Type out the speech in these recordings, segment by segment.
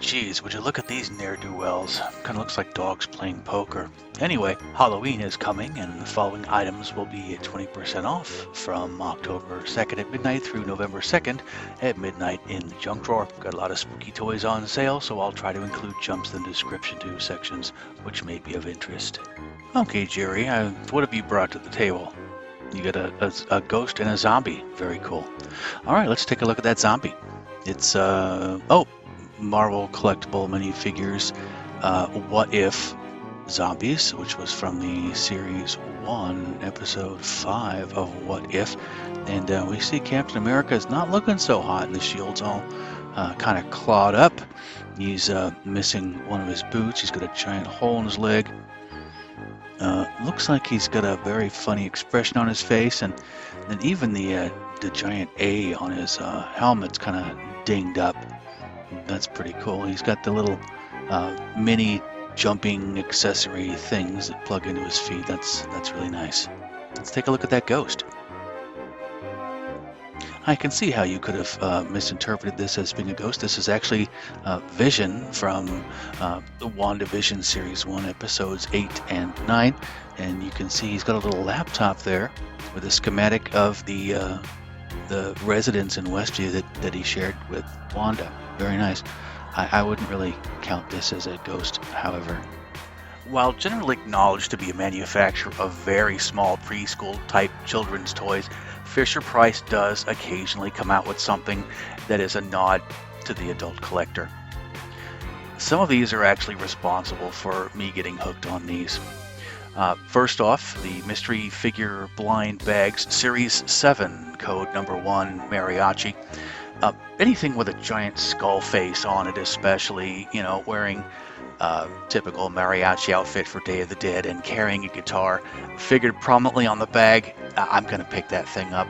Geez, would you look at these ne'er-do-wells? Kind of looks like dogs playing poker. Anyway, Halloween is coming, and the following items will be at 20% off from October 2nd at midnight through November 2nd at midnight in the junk drawer. Got a lot of spooky toys on sale, so I'll try to include jumps in the description to sections which may be of interest. Okay, Jerry, what have you brought to the table? You got a ghost and a zombie. Very cool. All right, let's take a look at that zombie. It's, Marvel collectible minifigures, What If Zombies, which was from the Series 1, Episode 5 of What If. And we see Captain America is not looking so hot, and the shield's all kind of clawed up. He's missing one of his boots. He's got a giant hole in his leg. Looks like he's got a very funny expression on his face, and then even the giant A on his helmet's kind of dinged up. That's pretty cool. He's got the little mini jumping accessory things that plug into his feet. That's really nice. Let's take a look at that ghost. I can see how you could have misinterpreted this as being a ghost. This is actually Vision from the WandaVision Series 1, Episodes 8 and 9. And you can see he's got a little laptop there with a schematic of the residence in Westview that he shared with Wanda. Very nice. I wouldn't really count this as a ghost, however. While generally acknowledged to be a manufacturer of very small preschool-type children's toys, Fisher-Price does occasionally come out with something that is a nod to the adult collector. Some of these are actually responsible for me getting hooked on these. First off, the Mystery Figure Blind Bags Series 7, code number 1, Mariachi. Anything with a giant skull face on it, especially, wearing typical mariachi outfit for Day of the Dead and carrying a guitar, figured prominently on the bag, I'm going to pick that thing up,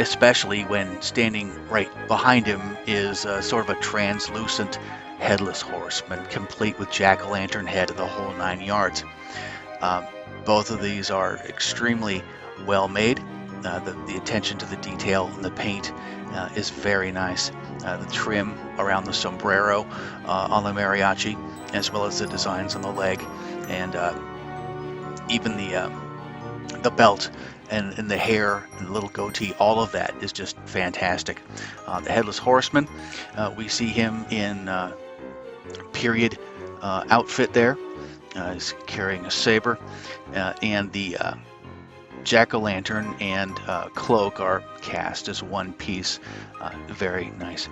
especially when standing right behind him is sort of a translucent Headless Horseman, complete with jack-o'-lantern head and the whole 9 yards. Both of these are extremely well made. The attention to the detail and the paint is very nice. The trim around the sombrero on the mariachi, as well as the designs on the leg, and even the belt and the hair and the little goatee, all of that is just fantastic. The Headless Horseman, we see him in period outfit there. He's carrying a saber, and the jack-o'-lantern and cloak are cast as one piece. Very nice.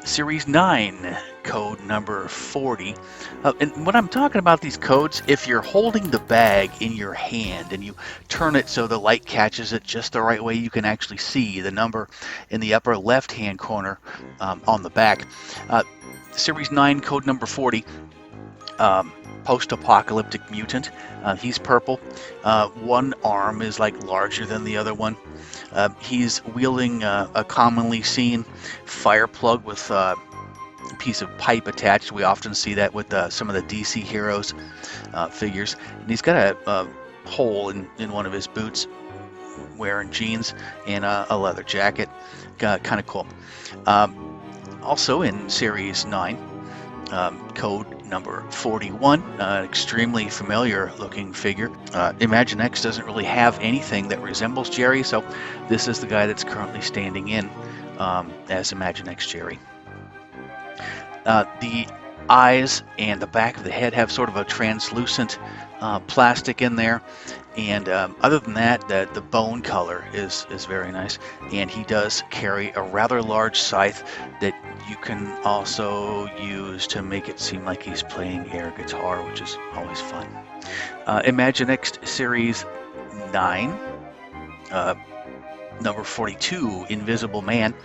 Series 9, code number 40. And when I'm talking about these codes, if you're holding the bag in your hand and you turn it so the light catches it just the right way, you can actually see the number in the upper left-hand corner on the back. Series 9, code number 40. Post-apocalyptic mutant. He's purple. One arm is larger than the other one. He's wielding a commonly seen fire plug with a piece of pipe attached. We often see that with some of the DC Heroes figures. And he's got a hole in one of his boots, wearing jeans and a leather jacket. Kind of cool. Also in Series 9, code number 41, extremely familiar looking figure. Imaginext doesn't really have anything that resembles Jerry, so this is the guy that's currently standing in as Imaginext Jerry. The eyes and the back of the head have sort of a translucent plastic in there, and other than that, the bone color is very nice, and he does carry a rather large scythe that you can also use to make it seem like he's playing air guitar, which is always fun. Imaginext Series 9, number 42, Invisible Man.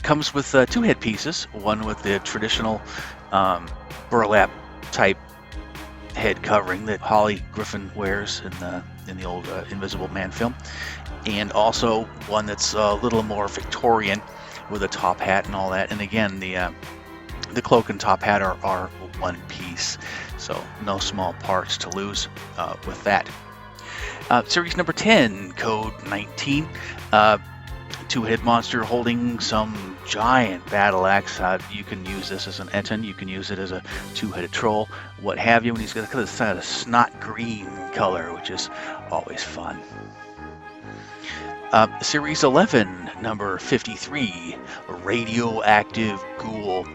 Comes with 2 headpieces, one with the traditional burlap type head covering that Holly Griffin wears in the old Invisible Man film, and also one that's a little more Victorian with a top hat and all that. And again, the cloak and top hat are one piece, so no small parts to lose with that. Series number 10, code 19. two-headed monster holding some giant battle axe. You can use this as an Eton, you can use it as a two-headed troll, what have you, and he's got this kind of snot green color, which is always fun. Series 11, number 53, Radioactive Ghoul.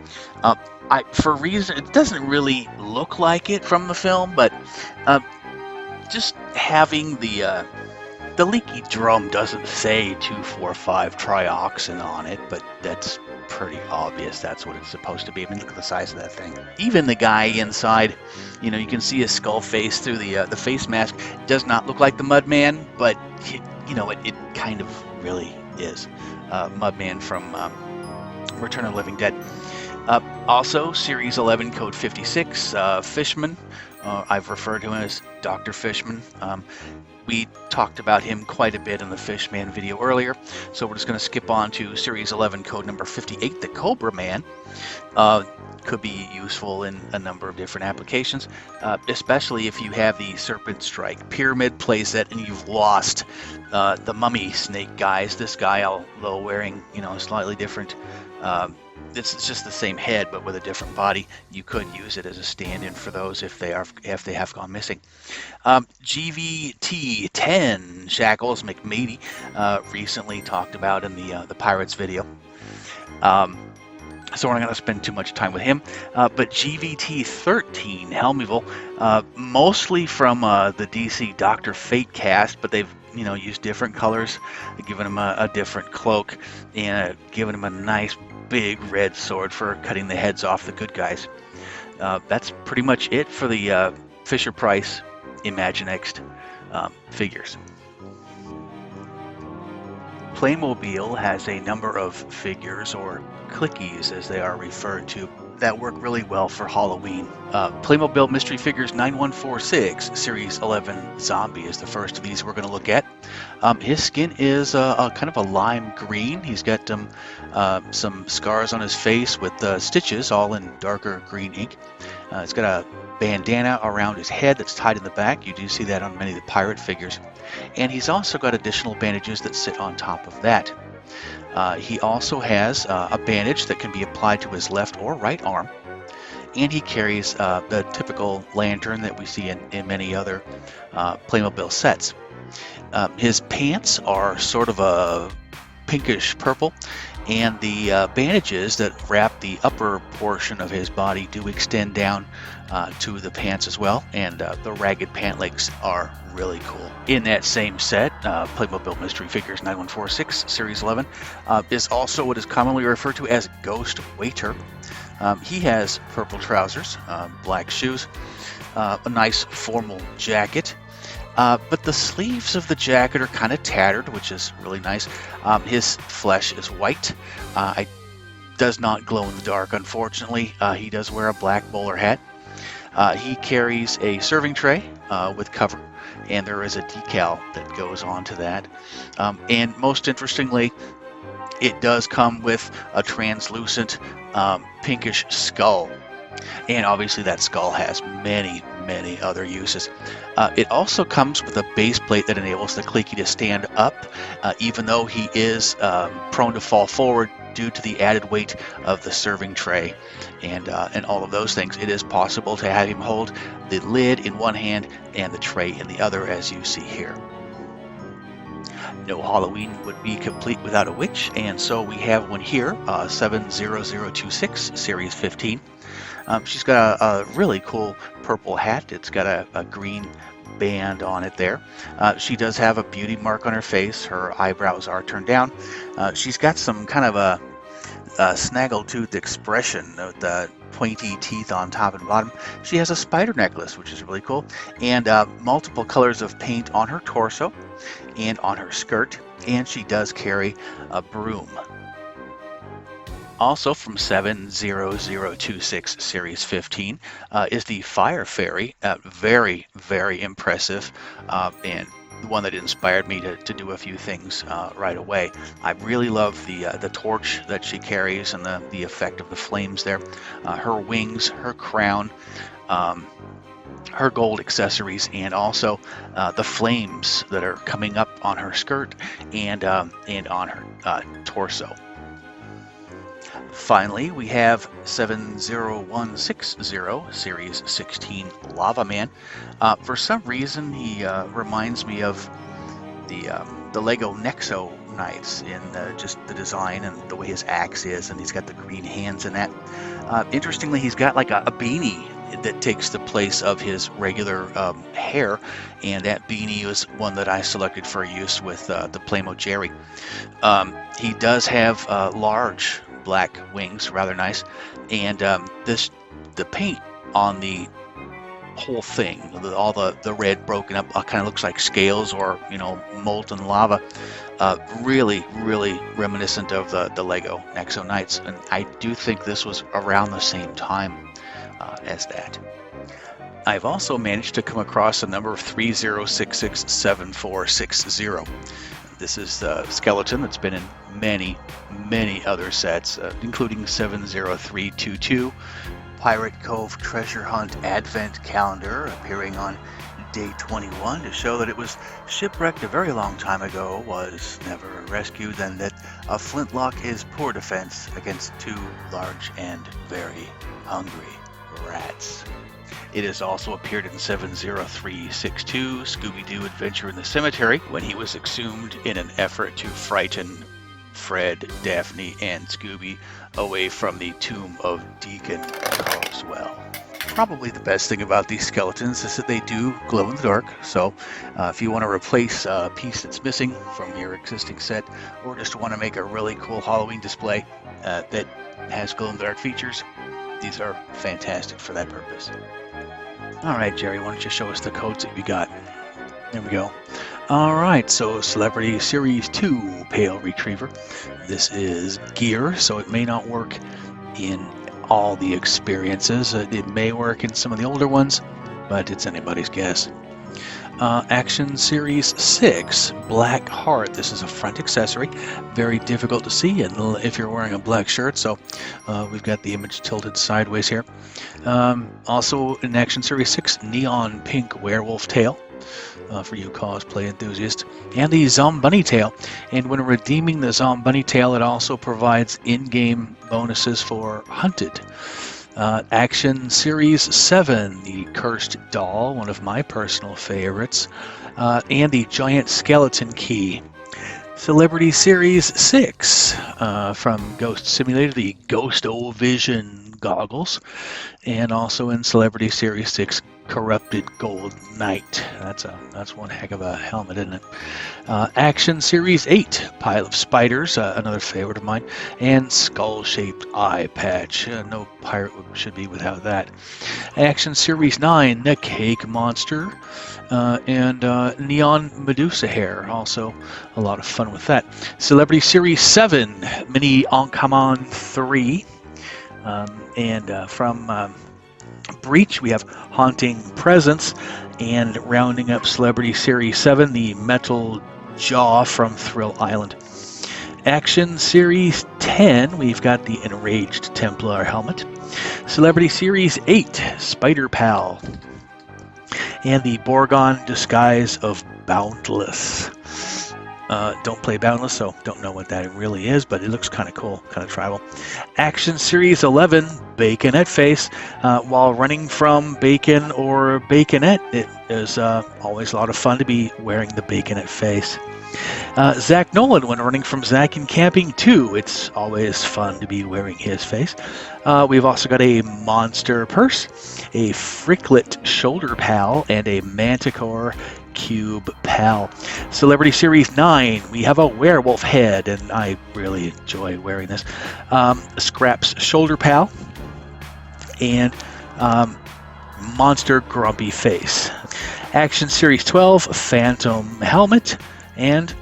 For reason, it doesn't really look like it from the film, but just having the leaky drum doesn't say 2,4,5 trioxin on it, but that's pretty obvious that's what it's supposed to be. I mean, look at the size of that thing. Even the guy inside, you can see his skull face through the face mask. Does not look like the Mudman, but it kind of really is. Mudman from Return of the Living Dead. Also, Series 11, Code 56, Fishman. I've referred to him as Dr. Fishman. We talked about him quite a bit in the Fishman video earlier, so we're just going to skip on to Series 11, Code number 58, the Cobra Man. Could be useful in a number of different applications, especially if you have the Serpent Strike Pyramid playset and you've lost the Mummy Snake guys. This guy, although wearing a slightly different, it's just the same head but with a different body, you could use it as a stand-in for those if they have gone missing. GVT 10 Shackles McMady recently talked about in the Pirates video. So we're not going to spend too much time with him. But GVT 13 Helmeville, mostly from the DC Dr. Fate cast, but they've used different colors, given him a different cloak, and given him a nice big red sword for cutting the heads off the good guys. That's pretty much it for the Fisher-Price Imaginext figures. Playmobil has a number of figures, or clickies as they are referred to, that work really well for Halloween. Playmobil Mystery Figures 9146 Series 11 Zombie is the first of these we're going to look at. His skin is a kind of a lime green. He's got some scars on his face with stitches all in darker green ink. He's got a bandana around his head that's tied in the back. You do see that on many of the pirate figures. And he's also got additional bandages that sit on top of that. He also has a bandage that can be applied to his left or right arm, and he carries the typical lantern that we see in many other Playmobil sets. His pants are sort of a pinkish purple, and the bandages that wrap the upper portion of his body do extend down to the pants as well, and the ragged pant legs are really cool. In that same set, Playmobil Mystery Figures 9146 Series 11 is also what is commonly referred to as Ghost Waiter. He has purple trousers, black shoes, a nice formal jacket, but the sleeves of the jacket are kind of tattered, which is really nice. His flesh is white. It does not glow in the dark, unfortunately. He does wear a black bowler hat. He carries a serving tray with cover, and there is a decal that goes onto that. And most interestingly, it does come with a translucent pinkish skull. And obviously that skull has many other uses. It also comes with a base plate that enables the Clicky to stand up, even though he is prone to fall forward due to the added weight of the serving tray and all of those things. It is possible to have him hold the lid in one hand and the tray in the other, as you see here. No Halloween would be complete without a witch, and so we have one here, 70026 Series 15. She's got a really cool purple hat. It's got a green band on it there. She does have a beauty mark on her face. Her eyebrows are turned down. She's got some kind of a snaggletooth expression with the pointy teeth on top and bottom. She has a spider necklace, which is really cool, and multiple colors of paint on her torso and on her skirt, and she does carry a broom. Also from 70026 Series 15 is the Fire Fairy. Very impressive, and the one that inspired me to do a few things right away. I really love the torch that she carries and the effect of the flames there. Her wings, her crown, her gold accessories, and also the flames that are coming up on her skirt and on her torso. Finally, we have 70160, Series 16 Lava Man. For some reason, he reminds me of the Lego Nexo Knights in just the design and the way his axe is, and he's got the green hands in that. Interestingly, he's got like a beanie that takes the place of his regular hair, and that beanie is one that I selected for use with the Playmo Jerry. He does have large black wings, rather nice, and the paint on the whole thing, all the red broken up, kind of looks like scales or molten lava. Really reminiscent of the Lego Nexo Knights, and I do think this was around the same time as that. I've also managed to come across a number 30667460. This is the skeleton that's been in many other sets, including 70322, Pirate Cove Treasure Hunt Advent Calendar, appearing on day 21 to show that it was shipwrecked a very long time ago, was never rescued, and that a flintlock is poor defense against two large and very hungry rats. It has also appeared in 70362, Scooby-Doo Adventure in the Cemetery, when he was exhumed in an effort to frighten Fred, Daphne, and Scooby away from the tomb of Deacon Carswell. Probably the best thing about these skeletons is that they do glow in the dark, so if you want to replace a piece that's missing from your existing set, or just want to make a really cool Halloween display that has glow in the dark features, these are fantastic for that purpose. Alright, Jerry, why don't you show us the codes that we got? There we go. Alright, so Celebrity Series 2 Pale Retriever. This is gear, so it may not work in all the experiences. It may work in some of the older ones, but it's anybody's guess. Action Series 6 Black Heart. This is a front accessory, very difficult to see if you're wearing a black shirt, so we've got the image tilted sideways here. Also in Action Series 6, Neon Pink Werewolf Tail, for you cosplay enthusiasts, and the Zombunny Tail. And when redeeming the Zombunny Tail, it also provides in-game bonuses for Hunted. Action Series 7, the Cursed Doll, one of my personal favorites, and the Giant Skeleton Key. Celebrity Series 6, from Ghost Simulator, the Ghost-O-Vision Goggles, and also in Celebrity Series 6, Corrupted Gold Knight. That's one heck of a helmet, isn't it? Action Series 8, Pile of Spiders, another favorite of mine, and Skull-Shaped Eye Patch. No pirate should be without that. Action Series 9, the Cake Monster, and Neon Medusa Hair. Also a lot of fun with that. Celebrity Series 7, Mini Ankaman 3, and from Breach, we have Haunting Presence, and rounding up Celebrity Series 7, the Metal Jaw from Thrill Island. Action Series 10, we've got the Enraged Templar helmet. Celebrity Series 8, Spider Pal, and the Borgon Disguise of Boundless. Don't play Boundless, so don't know what that really is, but it looks kind of cool, kind of tribal. Action Series 11, Baconette Face. While running from Bacon or Baconette, it is always a lot of fun to be wearing the Baconette Face. Zach Nolan, when running from Zach in Camping 2, it's always fun to be wearing his face. We've also got a Monster Purse, a Fricklet Shoulder Pal, and a Manticore Cube Pal. Celebrity Series 9, we have a werewolf head, and I really enjoy wearing this. Scraps Shoulder Pal, and Monster Grumpy Face. Action Series 12, Phantom Helmet, and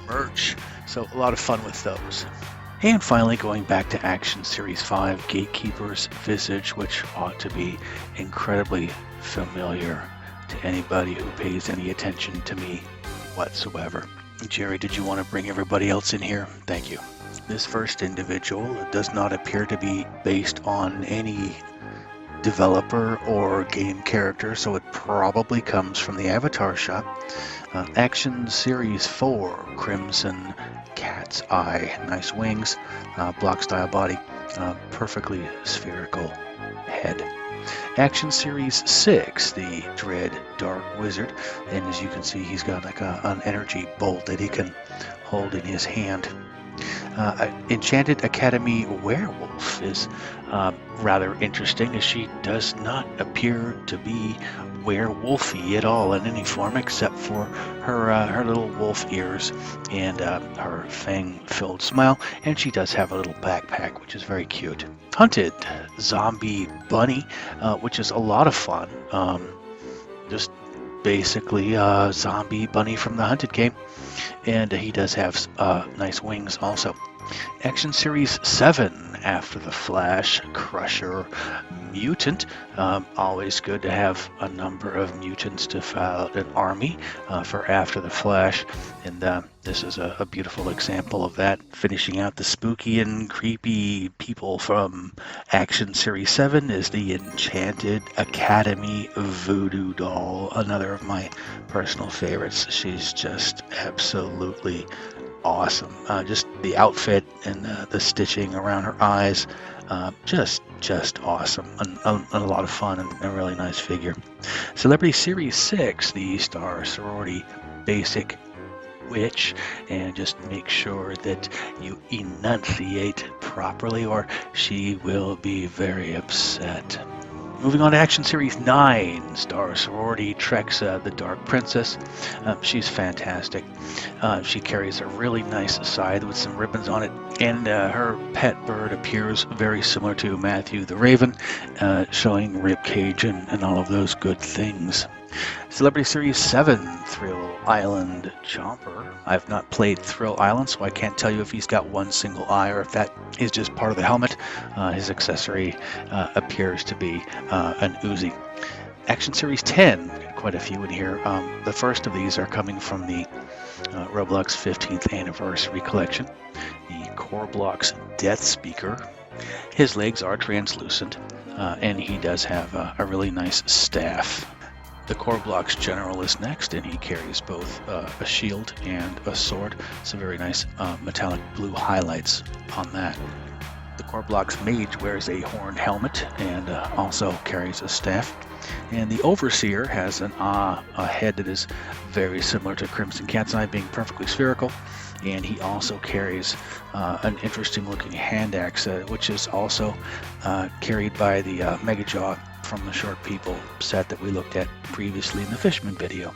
merch. So a lot of fun with those. And finally, going back to Action Series 5, Gatekeeper's Visage, which ought to be incredibly familiar to anybody who pays any attention to me whatsoever. Jerry, did you want to bring everybody else in here? Thank you. This first individual does not appear to be based on any developer or game character, so it probably comes from the Avatar shop. Action Series 4, Crimson Cat's Eye. Nice wings, block style body, perfectly spherical head. Action Series 6, the Dread Dark Wizard, and as you can see, he's got like an energy bolt that he can hold in his hand. Enchanted Academy Werewolf is rather interesting, as she does not appear to be werewolfy at all in any form, except for her little wolf ears and her fang-filled smile, and she does have a little backpack, which is very cute. Hunted Zombie Bunny, which is a lot of fun. Just basically a zombie bunny from the Hunted game, and he does have nice wings also. Action Series 7, After the Flash, Crusher Mutant. Always good to have a number of mutants to fill out an army for After the Flash, and this is a beautiful example of that. Finishing out the spooky and creepy people from Action Series 7 is the Enchanted Academy Voodoo Doll, another of my personal favorites. She's just absolutely awesome. Just the outfit and the stitching around her eyes, just awesome, and a lot of fun, and a really nice figure. Celebrity Series 6, the Star Sorority Basic Witch, and just make sure that you enunciate properly or she will be very upset. Moving on to Action Series 9, Star Sorority Trexa, the Dark Princess. She's fantastic. She carries a really nice scythe with some ribbons on it, and her pet bird appears very similar to Matthew the Raven, showing ribcage and all of those good things. Celebrity Series 7, Thrill Island Chomper. I've not played Thrill Island, so I can't tell you if he's got one single eye or if that is just part of the helmet. His accessory appears to be an Uzi. Action Series 10, quite a few in here. The first of these are coming from the Roblox 15th Anniversary Collection. The Core Blocks Death Speaker. His legs are translucent, and he does have a really nice staff. The Core Blocks General is next, and he carries both a shield and a sword. Some very nice metallic blue highlights on that. The Core Blocks Mage wears a horned helmet and also carries a staff. And the Overseer has a head that is very similar to Crimson Cat's Eye, being perfectly spherical. And he also carries an interesting looking hand axe, which is also carried by the Mega Jaw from the Short People set that we looked at previously in the Fishman video.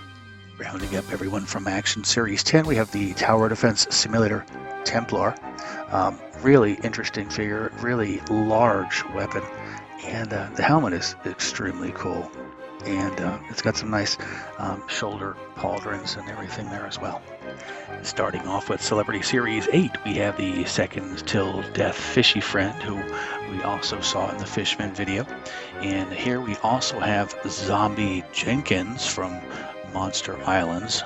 Rounding up everyone from Action Series 10, we have the Tower Defense Simulator Templar. Really interesting figure, really large weapon, and the helmet is extremely cool. And it's got some nice shoulder pauldrons and everything there as well. Starting off with Celebrity Series 8, we have the Second Till Death Fishy Friend, who we also saw in the Fishman video. And here we also have Zombie Jenkins from Monster Islands.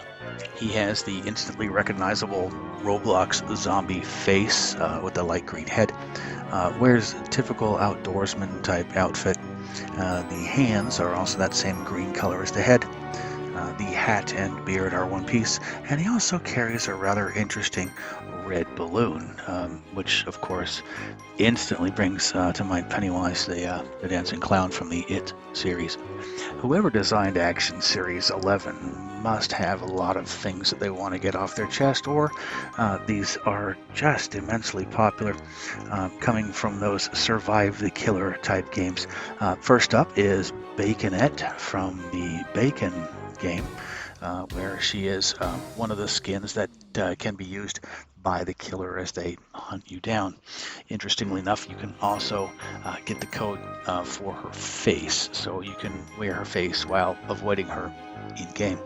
He has the instantly recognizable Roblox zombie face with the light green head. Wears a typical outdoorsman type outfit. The hands are also that same green color as the head. The hat and beard are one piece, and he also carries a rather interesting red balloon, which of course instantly brings to mind Pennywise, the dancing clown from the It series. Whoever designed Action Series 11 must have a lot of things that they want to get off their chest, or these are just immensely popular, coming from those Survive the Killer type games. First up is Baconette from the Bacon game, where she is one of the skins that can be used by the killer as they hunt you down. Interestingly enough, you can also get the code for her face, so you can wear her face while avoiding her in-game.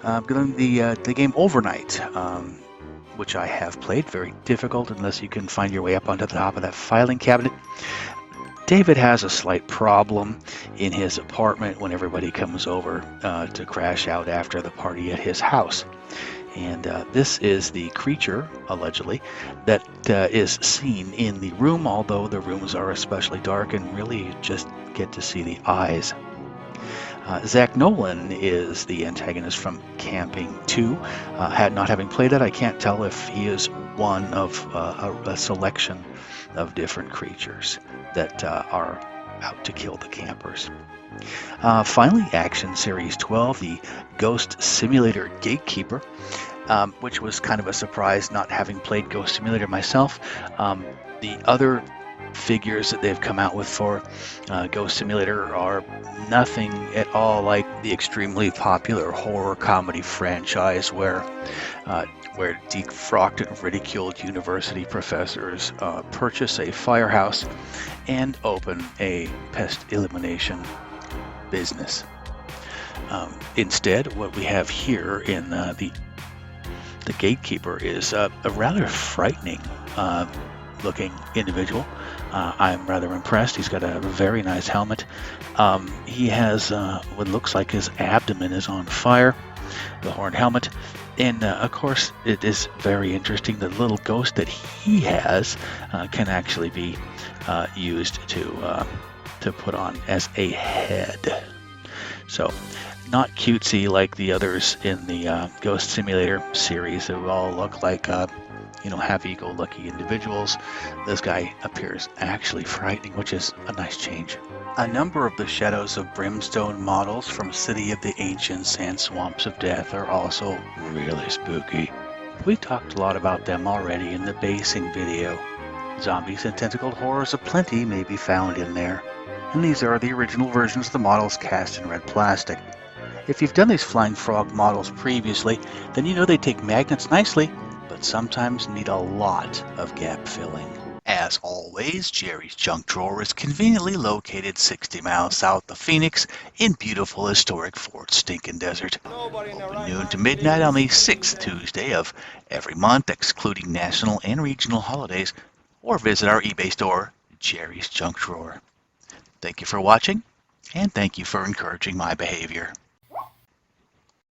The game Overnight, which I have played, very difficult unless you can find your way up onto the top of that filing cabinet. David has a slight problem in his apartment when everybody comes over to crash out after the party at his house. And this is the creature, allegedly, that is seen in the room, although the rooms are especially dark and really you just get to see the eyes. Zach Nolan is the antagonist from Camping 2. Not having played that, I can't tell if he is one of a selection of different creatures that are out to kill the campers. Finally, Action Series 12, the Ghost Simulator Gatekeeper, which was kind of a surprise not having played Ghost Simulator myself. The other figures that they've come out with for Ghost Simulator are nothing at all like the extremely popular horror comedy franchise where defrocked and ridiculed university professors purchase a firehouse and open a pest elimination business. Instead, what we have here in the Gatekeeper is a rather frightening looking individual. I'm rather impressed. He's got a very nice helmet. He has what looks like his abdomen is on fire, the horned helmet. And of course, it is very interesting. The little ghost that he has can actually be used to put on as a head. So, not cutesy like the others in the Ghost Simulator series. They all look like happy-go-lucky individuals. This guy appears actually frightening, which is a nice change. A number of the Shadows of Brimstone models from City of the Ancients and Swamps of Death are also really spooky. We talked a lot about them already in the basing video. Zombies and tentacled horrors aplenty may be found in there. And these are the original versions of the models cast in red plastic. If you've done these Flying Frog models previously, then you know they take magnets nicely, but sometimes need a lot of gap filling. As always, Jerry's Junk Drawer is conveniently located 60 miles south of Phoenix in beautiful historic Fort Stinkin' Desert. Open noon to midnight on the 6th Tuesday of every month, excluding national and regional holidays, or visit our eBay store, Jerry's Junk Drawer. Thank you for watching, and thank you for encouraging my behavior.